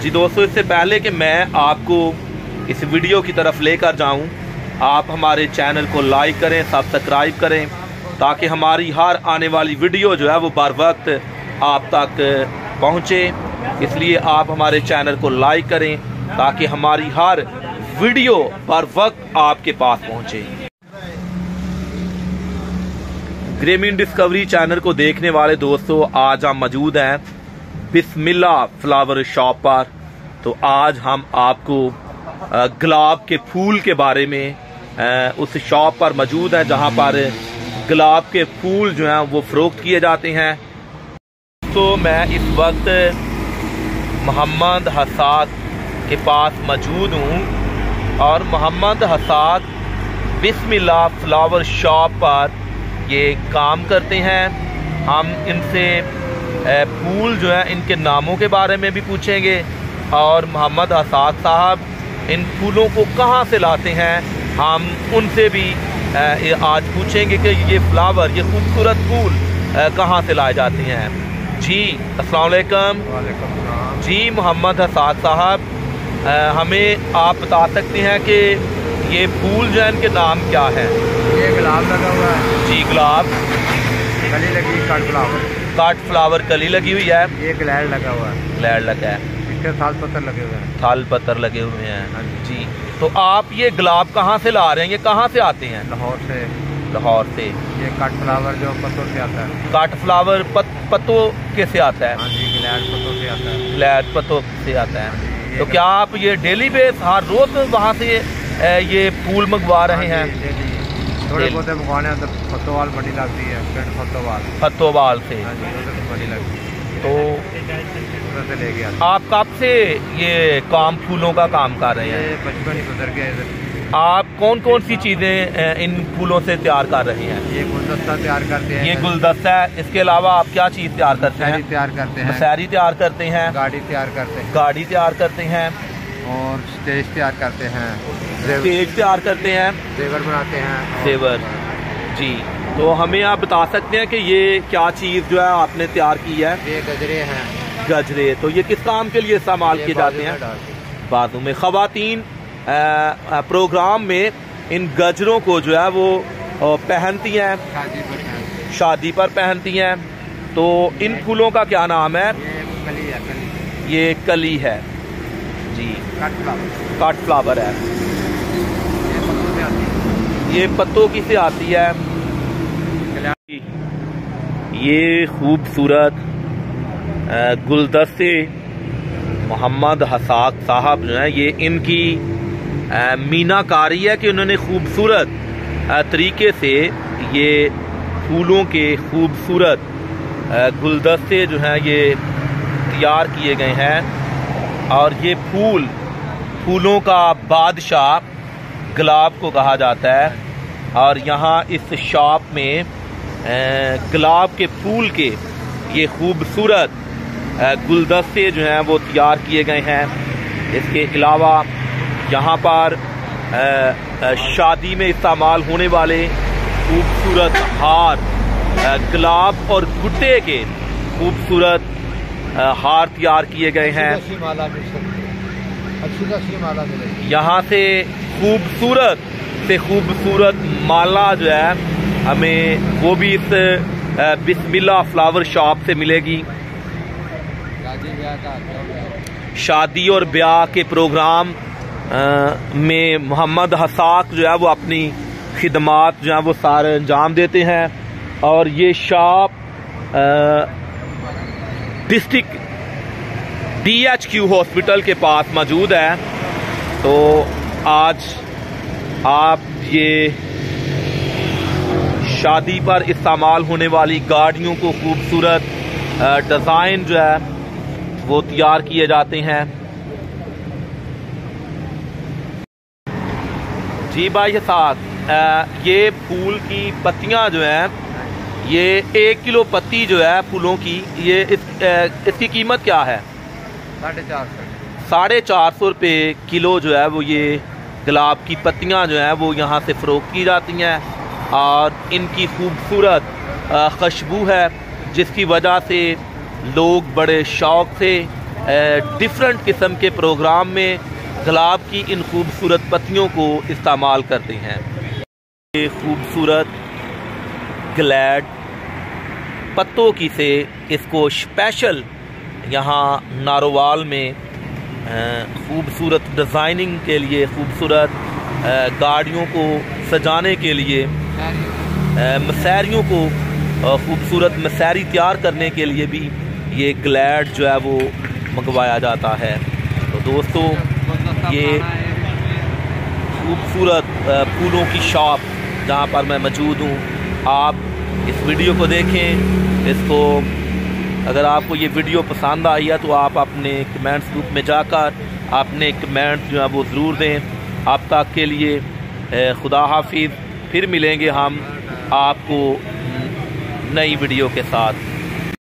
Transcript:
जी दोस्तों, इससे पहले कि मैं आपको इस वीडियो की तरफ लेकर जाऊं, आप हमारे चैनल को लाइक करें, सब्सक्राइब करें, ताकि हमारी हर आने वाली वीडियो जो है वो बर वक्त आप तक पहुंचे। इसलिए आप हमारे चैनल को लाइक करें ताकि हमारी हर वीडियो बर वक्त आपके पास पहुंचे। ग्रामीण डिस्कवरी चैनल को देखने वाले दोस्तों, आज हम मौजूद हैं बिस्मिल्लाह फ्लावर शॉप पर। तो आज हम आपको गुलाब के फूल के बारे में उस शॉप पर मौजूद हैं जहां पर गुलाब के फूल जो हैं वो फरोख्त किए जाते हैं। तो मैं इस वक्त मोहम्मद हसाद के पास मौजूद हूं और मोहम्मद हसाद बिस्मिल्लाह फ्लावर शॉप पर ये काम करते हैं। हम इनसे फूल जो है इनके नामों के बारे में भी पूछेंगे और मोहम्मद हसाद साहब इन फूलों को कहाँ से लाते हैं हम उनसे भी आज पूछेंगे कि ये फ्लावर, ये खूबसूरत फूल कहाँ से लाए जाते हैं। जी अस्सलाम वालेकुम। जी मोहम्मद हसाद साहब, हमें आप बता सकते हैं कि ये फूल जो है इनके नाम क्या है? ये गुलाब लगा हुआ है। जी गुलाब, कली लगी, काट फ्लावर कली लगी हुई है। ये ग्लैड लगा हुआ है। ग्लैड लगा है। इसके थाल पत्थर लगे हुए हैं। थाल पत्थर लगे हुए हैं। जी, तो आप ये गुलाब कहाँ से ला रहे हैं? ये कहाँ से आते हैं? लाहौर से। लाहौर से। ये काट फ्लावर जो पत्तों से आता है। काट फ्लावर पत्तों के से आता है? हाँ जी, ग्लैड पत्तों से आता है। ग्लैड पत्तों से आता है। तो क्या आप ये डेली बेस हर रोज वहाँ से ये फूल मंगवा रहे हैं? थोड़े बहुत मंगवाने हैं तो फतोवाल मंडी लगती है, पिंड फतोवाल से। हाँ जी, उधर मंडी लगती है। तो उधर से ले गया। आप कब से ये काम फूलों का काम कर रहे हैं? ये बचपन ही गुजर गया इधर। आप कौन कौन सी चीजें इन फूलों से तैयार कर रहे हैं? ये गुलदस्ता तैयार करते हैं। ये गुलदस्ता है। इसके अलावा आप क्या चीज तैयार करते हैं? तैयार करते हैं। मसैरी तैयार करते हैं। गाड़ी तैयार करते हैं। गाड़ी तैयार करते हैं। और स्टेज तैयार करते हैं। स्टेज तैयार करते हैं। जेवर बनाते हैं। जेवर। जी, तो हमें आप बता सकते हैं कि ये क्या चीज़ जो है आपने तैयार की है? ये गजरे हैं। गजरे। तो ये किस काम के लिए इस्तेमाल किए जाते हैं? बाजू में ख़वातीन प्रोग्राम में इन गजरों को जो है वो पहनती हैं, शादी पर पहनती हैं। तो इन फूलों का क्या नाम है? ये कली है। जी, काट फ्लावर है। ये पत्तों की से आती है। ये खूबसूरत गुलदस्ते मोहम्मद हसाद साहब जो है, ये इनकी मीनाकारी है कि उन्होंने खूबसूरत तरीके से ये फूलों के खूबसूरत गुलदस्ते जो हैं ये तैयार किए गए हैं। और ये फूलों का बादशाह गुलाब को कहा जाता है। और यहाँ इस शॉप में गुलाब के फूल के ये खूबसूरत गुलदस्ते जो हैं वो तैयार किए गए हैं। इसके अलावा यहाँ पर शादी में इस्तेमाल होने वाले खूबसूरत हार, गुलाब और गुट्टे के खूबसूरत हार तैयार किए गए हैं। यहाँ से खूबसूरत माला जो है हमें वो भी इस बिस्मिल्लाह फ्लावर शॉप से मिलेगी। शादी और ब्याह के प्रोग्राम में मोहम्मद हसाद जो है वो अपनी खिदमात जो है वो सारे अंजाम देते हैं। और ये शॉप डिस्ट्रिक्ट DHQ हॉस्पिटल के पास मौजूद है। तो आज आप ये शादी पर इस्तेमाल होने वाली गाड़ियों को खूबसूरत डिज़ाइन जो है वो तैयार किए जाते हैं। जी भाई साहब, ये फूल की पत्तियां जो हैं ये 1 किलो पत्ती जो है फूलों की, ये इसकी कीमत क्या है? 450 रुपये किलो जो है वो ये गुलाब की पत्तियां जो हैं वो यहाँ से फ़रोख्त की जाती हैं। और इनकी खूबसूरत खुशबू है जिसकी वजह से लोग बड़े शौक़ से डिफरेंट किस्म के प्रोग्राम में गुलाब की इन खूबसूरत पत्तियों को इस्तेमाल करते हैं। ये खूबसूरत ग्लैड पत्तों की से इसको स्पेशल यहाँ नारोवाल में खूबसूरत डिज़ाइनिंग के लिए, खूबसूरत गाड़ियों को सजाने के लिए, मसैरियों को खूबसूरत मसैरी तैयार करने के लिए भी ये ग्लैड जो है वो मंगवाया जाता है। तो दोस्तों, ये खूबसूरत फूलों की शॉप जहाँ पर मैं मौजूद हूँ, आप इस वीडियो को देखें। इसको अगर आपको ये वीडियो पसंद आई है तो आप अपने कमेंट्स ग्रुप में जाकर अपने कमेंट जो है वो ज़रूर दें। अब तक के लिए खुदा हाफिज़। फिर मिलेंगे हम आपको नई वीडियो के साथ।